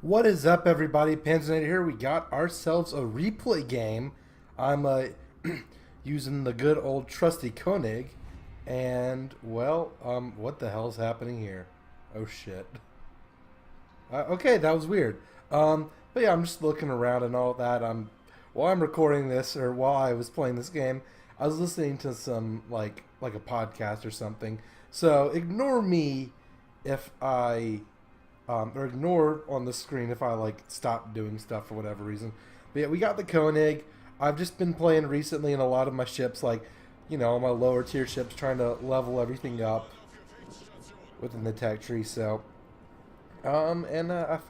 What is up, everybody? Panzernator here. We got ourselves a replay game. I'm using the good old trusty Konig, and well, what the hell's happening here? Oh shit. Okay, that was weird. But yeah, I'm just looking around and all that. While I'm recording this, or while I was playing this game, I was listening to some like a podcast or something. So ignore me if I or ignore on the screen if I like stop doing stuff for whatever reason. But yeah, we got the Koenig. I've just been playing recently in a lot of my ships, like my lower tier ships, trying to level everything up within the tech tree. So, I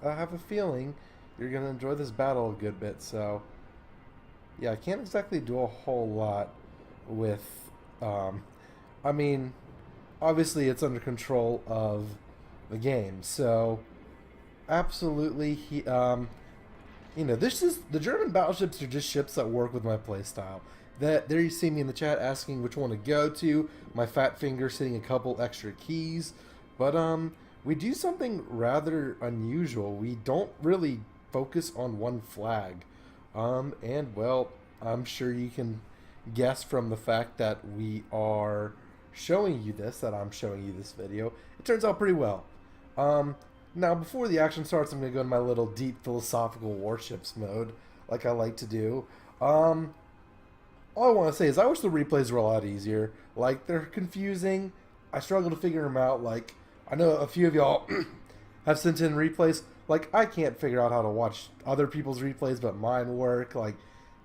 have a feeling you're gonna enjoy this battle a good bit. So, yeah, I can't exactly do a whole lot with. I mean, obviously it's under control of the game, so absolutely this is the German battleships are just ships that work with my playstyle. That there you see me in the chat asking which one to go to, my fat finger setting a couple extra keys. But we do something rather unusual. We don't really focus on one flag. And well, I'm sure you can guess from the fact that we are showing you this, that I'm showing you this video. It turns out pretty well. Now, before the action starts, I'm going to go in my little deep philosophical Warships mode, like I like to do. All I want to say is I wish the replays were a lot easier. Like, they're confusing. I struggle to figure them out. Like, I know a few of y'all have sent in replays. Like, I can't figure out how to watch other people's replays, but mine work. Like,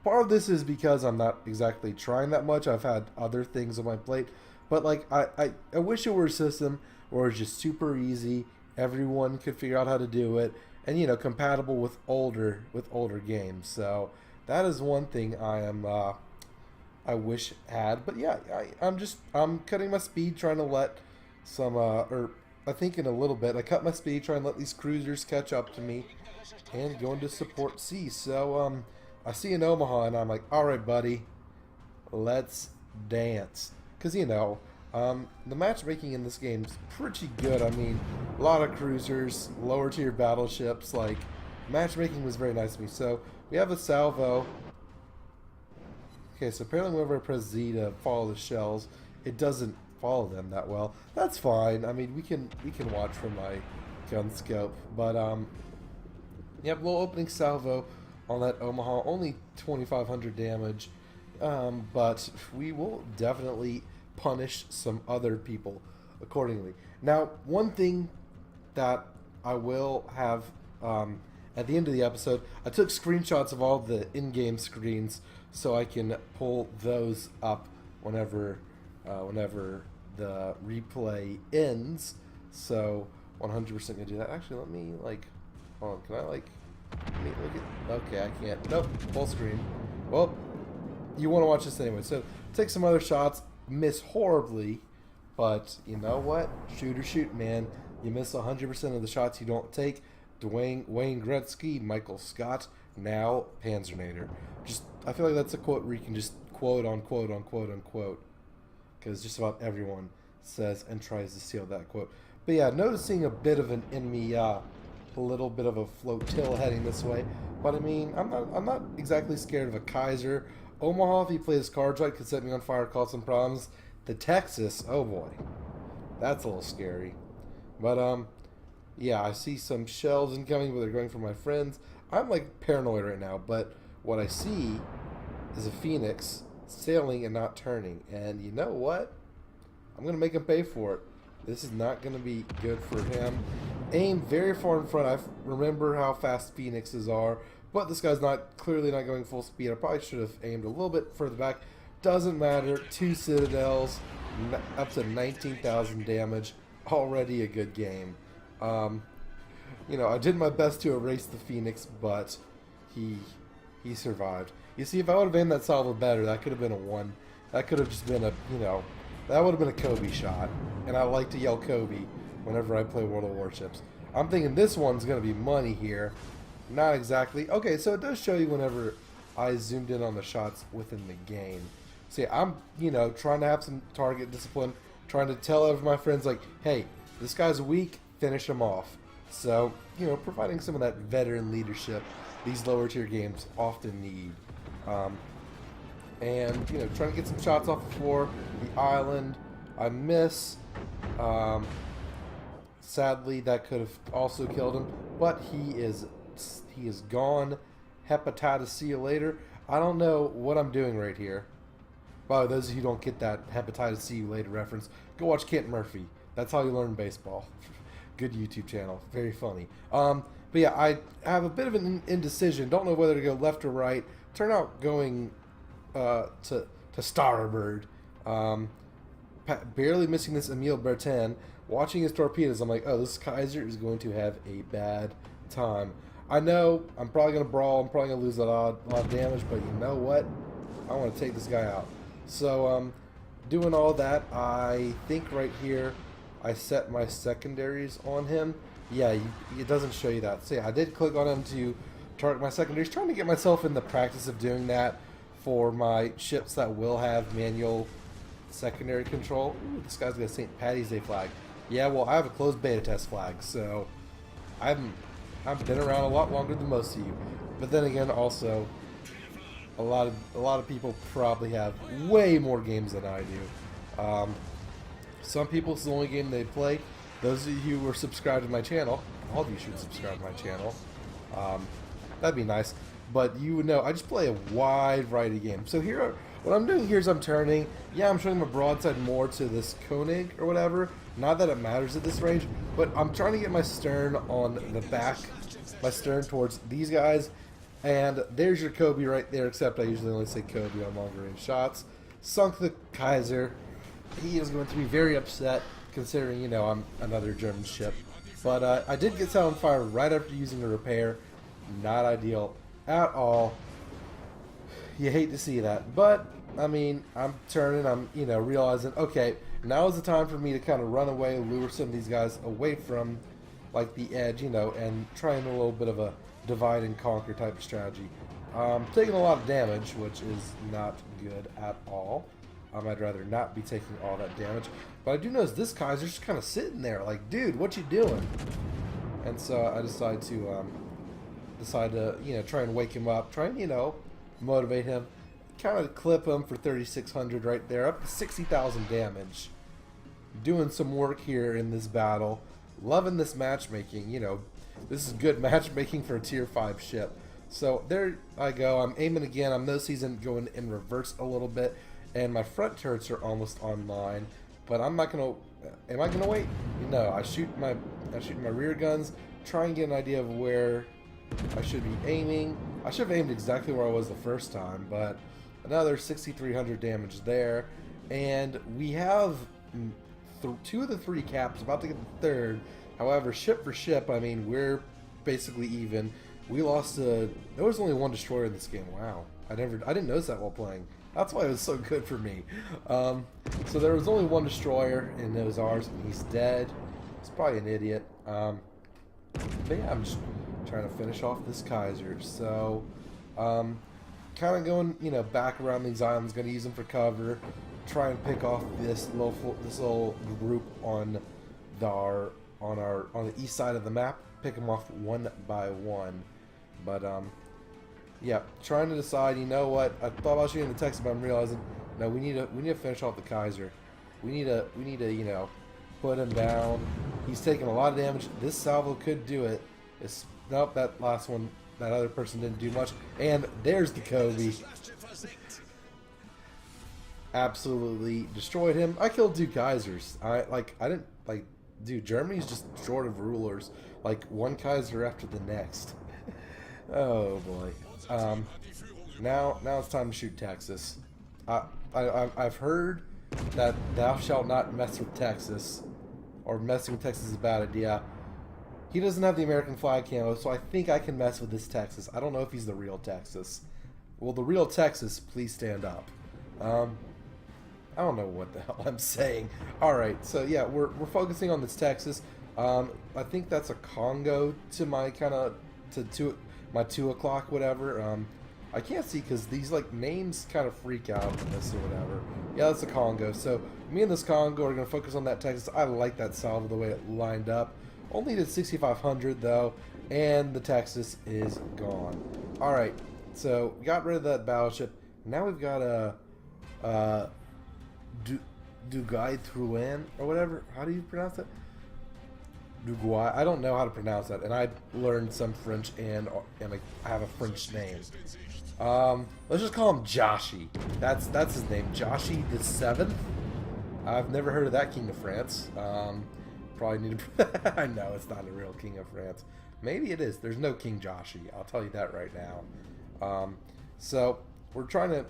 part of this is because I'm not exactly trying that much. I've had other things on my plate. But, like, I wish it were a system where it's just super easy. Everyone could figure out how to do it, and compatible with older games. So that is one thing I wish had. But yeah, I'm cutting my speed, trying to let some or I think in a little bit I cut my speed, trying to let these cruisers catch up to me, and going to support C. So I see an Omaha, and I'm like, all right, buddy, let's dance, because the matchmaking in this game is pretty good. I mean, a lot of cruisers, lower tier battleships, like, matchmaking was very nice to me. So, we have a salvo. Okay, so apparently whenever I press Z to follow the shells, it doesn't follow them that well. That's fine. I mean, we can watch from my gun scope. But, yep, little opening salvo on that Omaha. Only 2,500 damage. But we will definitely punish some other people accordingly. Now, one thing that I will have at the end of the episode, I took screenshots of all the in-game screens so I can pull those up whenever the replay ends. So 100% gonna do that. Actually, let me hold on, can I let me look at? Okay, I can't. Nope, full screen. Well, you want to watch this anyway. So take some other shots. Miss horribly, but you know what? Shoot or shoot, man. You miss 100% of the shots you don't take. Wayne Gretzky, Michael Scott, now Panzernator. I feel like that's a quote where you can just quote unquote, because just about everyone says and tries to steal that quote. But yeah, noticing a bit of an enemy, a little bit of a flotilla heading this way. But I mean, I'm not exactly scared of a Kaiser. Omaha, if he plays cards right, could set me on fire, cause some problems. The Texas, oh boy, that's a little scary. But yeah, I see some shells incoming, but they're going for my friends. I'm like paranoid right now, but what I see is a Phoenix sailing and not turning. And you know what? I'm gonna make him pay for it. This is not gonna be good for him. Aim very far in front. I remember how fast Phoenixes are. But this guy's clearly not going full speed. I probably should have aimed a little bit further back. Doesn't matter. 2 citadels, up to 19,000 damage. Already a good game. I did my best to erase the Phoenix, but he survived. You see, if I would have aimed that salvo better, that could have been a 1. That could have just been that would have been a Kobe shot. And I like to yell Kobe whenever I play World of Warships. I'm thinking this one's going to be money here. Not exactly. Okay, so it does show you whenever I zoomed in on the shots within the game. See, I'm, trying to have some target discipline, trying to tell my friends, like, hey, this guy's weak, finish him off. So, you know, providing some of that veteran leadership these lower tier games often need. And, you know, trying to get some shots off the floor, the island, I miss. Sadly, that could have also killed him, but he is gone. Hepatitis, see you later. I don't know what I'm doing right here. By the way, those of you who don't get that hepatitis see you later reference, go watch Kent Murphy. That's how you learn baseball. Good YouTube channel. Very funny. But yeah, I have a bit of an indecision. Don't know whether to go left or right. Turn out going to starboard. Barely missing this Emile Bertin. Watching his torpedoes, I'm like, oh, this Kaiser is going to have a bad time. I know I'm probably going to brawl. I'm probably going to lose a lot of damage, but you know what? I want to take this guy out. So, doing all that, I think right here I set my secondaries on him. Yeah, it doesn't show you that. So yeah, I did click on him to target my secondaries, trying to get myself in the practice of doing that for my ships that will have manual secondary control. Ooh, this guy's got a St. Patty's Day flag. Yeah, well, I have a closed beta test flag, so I've been around a lot longer than most of you. But then again, also, a lot of people probably have way more games than I do. Some people, it's the only game they play. Those of you who are subscribed to my channel, all of you should subscribe to my channel. That'd be nice. But you would know, I just play a wide variety of games. So here, what I'm doing here is I'm turning. Yeah, I'm showing my broadside more to this Konig or whatever. Not that it matters at this range, but I'm trying to get my stern on the back, my stern towards these guys. And there's your Kobe right there, except I usually only say Kobe on longer range shots. Sunk the Kaiser. He is going to be very upset, considering, you know, I'm another German ship. But I did get set on fire right after using a repair. Not ideal at all. You hate to see that. But, I mean, I'm turning, I'm, you know, realizing, okay, now is the time for me to kind of run away, lure some of these guys away from, like, the edge, you know, and trying a little bit of a divide and conquer type of strategy. Taking a lot of damage, which is not good at all. I'd rather not be taking all that damage. But I do notice this Kaiser's just kind of sitting there, like, dude, what you doing? And so I decide to, you know, try and wake him up, try and, you know, motivate him, kind of clip him for 3,600 right there, up to 60,000 damage. Doing some work here in this battle. Loving this matchmaking, you know. This is good matchmaking for a tier 5 ship. So there I go. I'm aiming again. I'm no season going in reverse a little bit. And my front turrets are almost online. But I'm not going to... Am I going to wait? No. I shoot my rear guns. Try and get an idea of where I should be aiming. I should have aimed exactly where I was the first time. But another 6,300 damage there. And we have... 2 of the 3 caps, about to get the third. However, ship for ship, I mean, we're basically even. We lost there was only 1 destroyer in this game. Wow. I didn't notice that while playing. That's why it was so good for me. So there was only 1 destroyer, and it was ours, and he's dead. He's probably an idiot. But yeah, I'm just trying to finish off this Kaiser. So, kind of going, you know, back around these islands, going to use them for cover. Try and pick off this little group on the east side of the map. Pick them off one by one. But yeah, trying to decide. You know what? I thought about shooting the Texas, but I'm realizing no. We need to finish off the Kaiser. We need to you know, put him down. He's taking a lot of damage. This salvo could do it. Nope, that last one, that other person didn't do much. And there's the Kobe. Absolutely destroyed him. I killed 2 Kaisers. Dude, Germany's just short of rulers. Like 1 Kaiser after the next. Oh boy. Now it's time to shoot Texas. I've heard that thou shalt not mess with Texas, or messing with Texas is a bad idea. He doesn't have the American flag camo, so I think I can mess with this Texas. I don't know if he's the real Texas. Will the real Texas please stand up? I don't know what the hell I'm saying. Alright, so yeah, we're focusing on this Texas. I think that's a Congo to my my 2 o'clock whatever. I can't see because these like names kind of freak out in this or whatever. Yeah, that's a Congo. So me and this Congo are going to focus on that Texas. I like that salvo, the way it lined up. Only did 6,500 though, and the Texas is gone. All right, so we got rid of that battleship. Now we've got a Duguay Truan or whatever. How do you pronounce that? Duguay. I don't know how to pronounce that, and I learned some French, and I have a French name. Let's just call him Joshi. That's his name, Joshi the Seventh. I've never heard of that king of France. Probably need to. I know it's not a real king of France. Maybe it is. There's no King Joshi. I'll tell you that right now. So we're trying to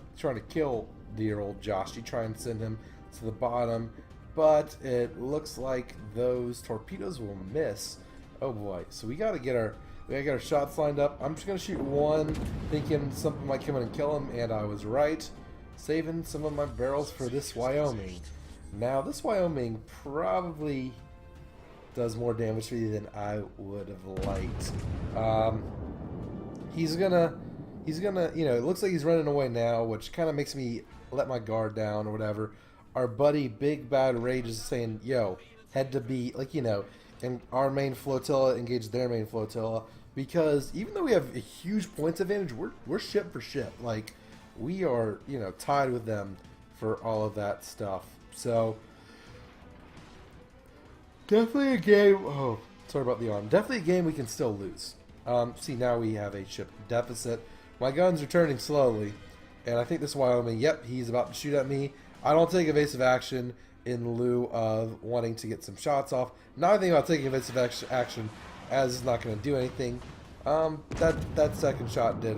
kill dear old Joshi. Try and send him to the bottom, but it looks like those torpedoes will miss. Oh boy! So we gotta get our shots lined up. I'm just gonna shoot one, thinking something might come in and kill him, and I was right. Saving some of my barrels for this Wyoming. Now this Wyoming probably does more damage to you than I would have liked. He's gonna, you know, it looks like he's running away now, which kind of makes me let my guard down or whatever. Our buddy Big Bad Rage is saying, yo, head to B, like, you know, and our main flotilla engage their main flotilla, because even though we have a huge points advantage, we're ship for ship. Like, we are, you know, tied with them for all of that stuff. So definitely a game. Oh, sorry about the arm. Definitely a game we can still lose. See, now we have a ship deficit. My guns are turning slowly, and I think this Wyoming, yep, he's about to shoot at me. I don't take evasive action in lieu of wanting to get some shots off. Now I think about taking evasive action, as it's not going to do anything. That second shot did.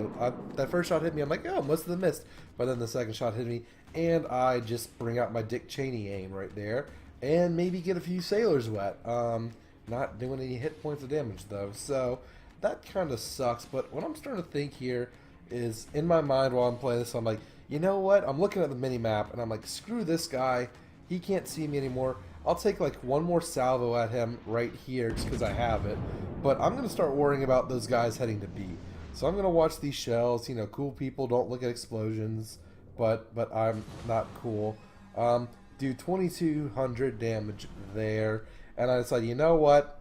That first shot hit me. I'm like, oh, must have missed. But then the second shot hit me, and I just bring out my Dick Cheney aim right there, and maybe get a few sailors wet. Not doing any hit points of damage though, so that kind of sucks. But what I'm starting to think here is, in my mind while I'm playing this, I'm like, you know what? I'm looking at the mini map, and I'm like, screw this guy. He can't see me anymore. I'll take like one more salvo at him right here just because I have it. But I'm going to start worrying about those guys heading to B. So I'm going to watch these shells. You know, cool people don't look at explosions, but I'm not cool. Do 2,200 damage there. And I decided, you know what?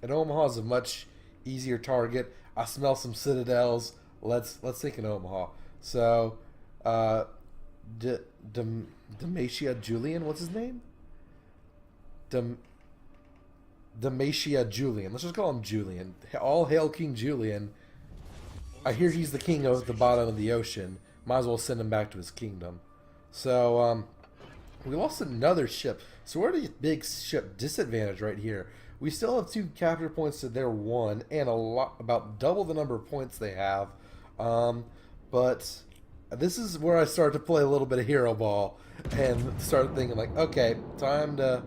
An Omaha is a much easier target. I smell some citadels. Let's think an Omaha. So, Domatia Julian, what's his name? Domatia Julian. Let's just call him Julian. All hail King Julian. I hear he's the king of the bottom of the ocean. Might as well send him back to his kingdom. So, we lost another ship. So we're at a big ship disadvantage right here. We still have 2 capture points to their 1, and about double the number of points they have. But this is where I start to play a little bit of hero ball and start thinking like, okay, time to.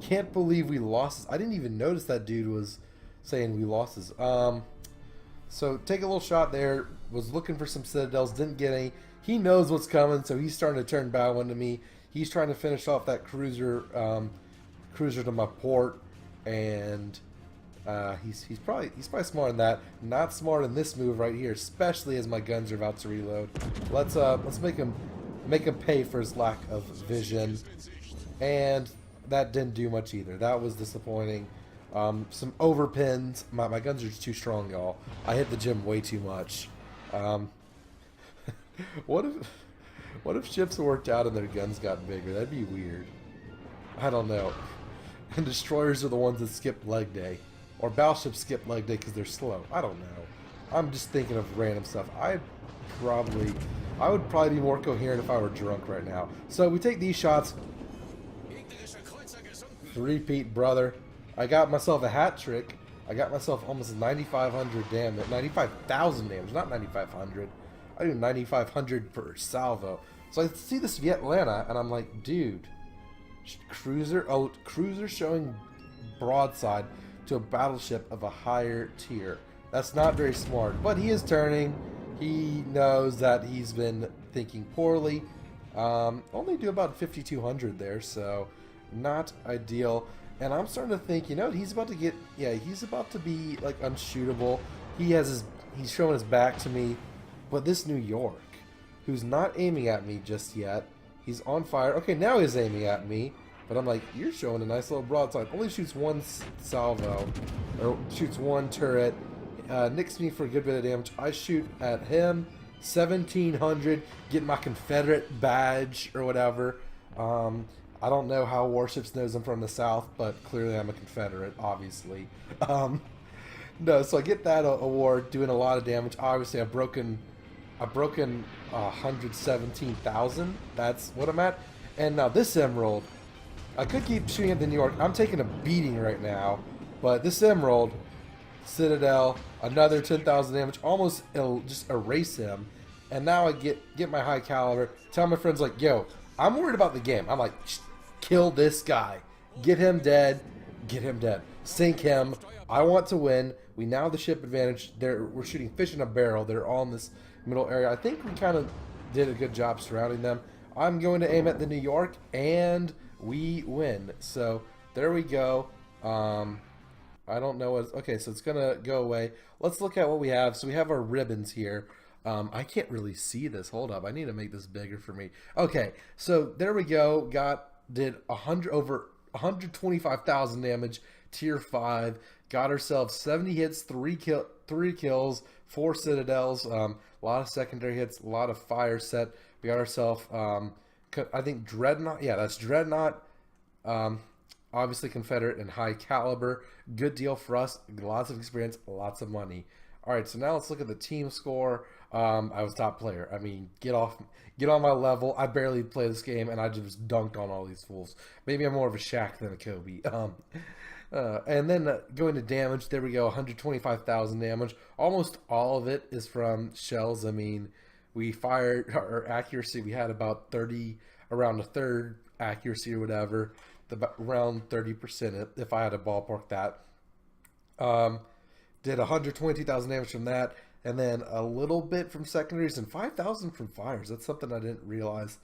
Can't believe we lost. I didn't even notice that dude was saying we lost his. So take a little shot there. Was looking for some citadels, didn't get any. He knows what's coming, so he's starting to turn bow into me. He's trying to finish off that cruiser to my port, and he's probably smart in that. Not smart in this move right here, especially as my guns are about to reload. Let's make him pay for his lack of vision, and that didn't do much either. That was disappointing. Some overpins. My guns are just too strong, y'all. I hit the gym way too much. What if ships worked out and their guns got bigger? That'd be weird. I don't know. And destroyers are the ones that skip leg day, or battleships skip leg day because they're slow. I don't know. I'm just thinking of random stuff. I would probably be more coherent if I were drunk right now. So we take these shots. Repeat, brother. I got myself a hat trick. I got myself almost 9,500 damage. 95,000 damage, not 9,500. I do 9,500 per salvo. So I see this Vietlana, and I'm like, dude, cruiser showing broadside to a battleship of a higher tier. That's not very smart, but he is turning. He knows that he's been thinking poorly. Only do about 5,200 there, so not ideal. And I'm starting to think, you know, he's about to get, he's about to be like unshootable. He's showing his back to me. But this New York, who's not aiming at me just yet, he's on fire. Okay, now he's aiming at me. But I'm like, you're showing a nice little broadside. Only shoots one salvo, or shoots one turret. Nicks me for a good bit of damage. I shoot at him, 1,700, get my Confederate badge or whatever. I don't know how Warships knows I'm from the South, but clearly I'm a Confederate, obviously. No, so I get that award, doing a lot of damage. Obviously, I've broken 117,000. That's what I'm at. And now this emerald, I could keep shooting at the New York. I'm taking a beating right now, but this emerald, Citadel, another 10,000 damage, almost just erase him. And now I get my high caliber. Tell my friends like, yo, I'm worried about the game. I'm like, kill this guy, get him dead, sink him. I want to win. We now have the ship advantage. We're shooting fish in a barrel. They're all in this middle area. I think we kind of did a good job surrounding them. I'm going to aim at the New York, and we win. So there we go. I don't know what. Okay, so it's gonna go away. Let's look at what we have. So we have our ribbons here. I can't really see this. Hold up. I need to make this bigger for me. Okay, so there we go. Did over 125,000 damage. Tier 5. Got ourselves 70 hits, 3 kills, 4 citadels. A lot of secondary hits, a lot of fire set. We got ourselves, I think Dreadnought. Yeah, that's Dreadnought. Obviously Confederate and high caliber. Good deal for us. Lots of experience, lots of money. All right, so now let's look at the team score. I was top player. I mean, get on my level. I barely play this game, and I just dunked on all these fools. Maybe I'm more of a Shaq than a Kobe. And then going to damage, there we go, 125,000 damage. Almost all of it is from shells. I mean, we fired, our accuracy, we had about 30, around a third accuracy or whatever, around 30% if I had to ballpark that. Did 122,000 damage from that, and then a little bit from secondaries and 5,000 from fires. That's something I didn't realize.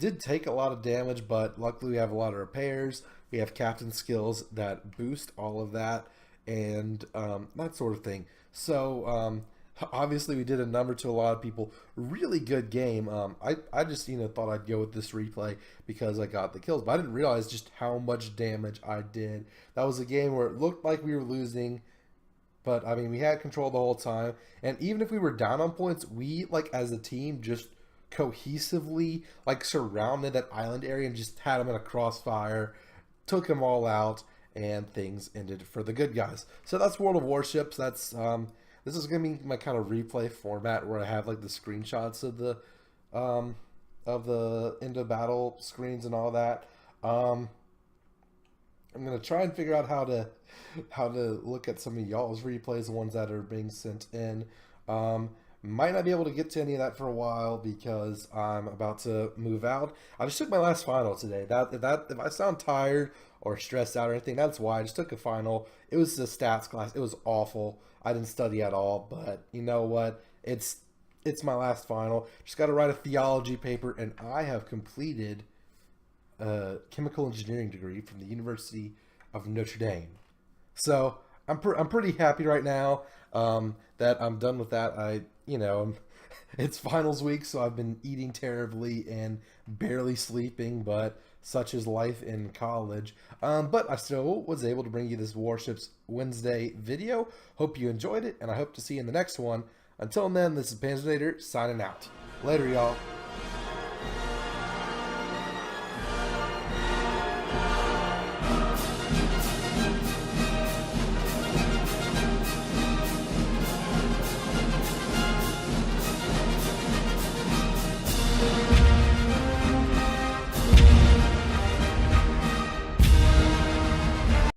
Did take a lot of damage, but luckily we have a lot of repairs. We have captain skills that boost all of that, and that sort of thing. So obviously we did a number to a lot of people. Really good game. I just thought I'd go with this replay because I got the kills, but I didn't realize just how much damage I did. That was a game where it looked like we were losing, but I mean we had control the whole time. And even if we were down on points, we as a team just cohesively surrounded that island area and just had them in a crossfire, took them all out, and things ended for the good guys. So that's World of Warships. That's this is gonna be my kind of replay format where I have the screenshots of the end of battle screens and all that. I'm gonna try and figure out how to look at some of y'all's replays, the ones that are being sent in. Might not be able to get to any of that for a while because I'm about to move out. I just took my last final today. If I sound tired or stressed out or anything, that's why. I just took a final. It was a stats class. It was awful. I didn't study at all, but you know what? It's my last final. Just got to write a theology paper, and I have completed a chemical engineering degree from the University of Notre Dame. So I'm pretty happy right now that I'm done with that. It's finals week, so I've been eating terribly and barely sleeping, but such is life in college. But I still was able to bring you this Warships Wednesday video. Hope you enjoyed it, and I hope to see you in the next one. Until then, this is Panzernator signing out. Later, y'all.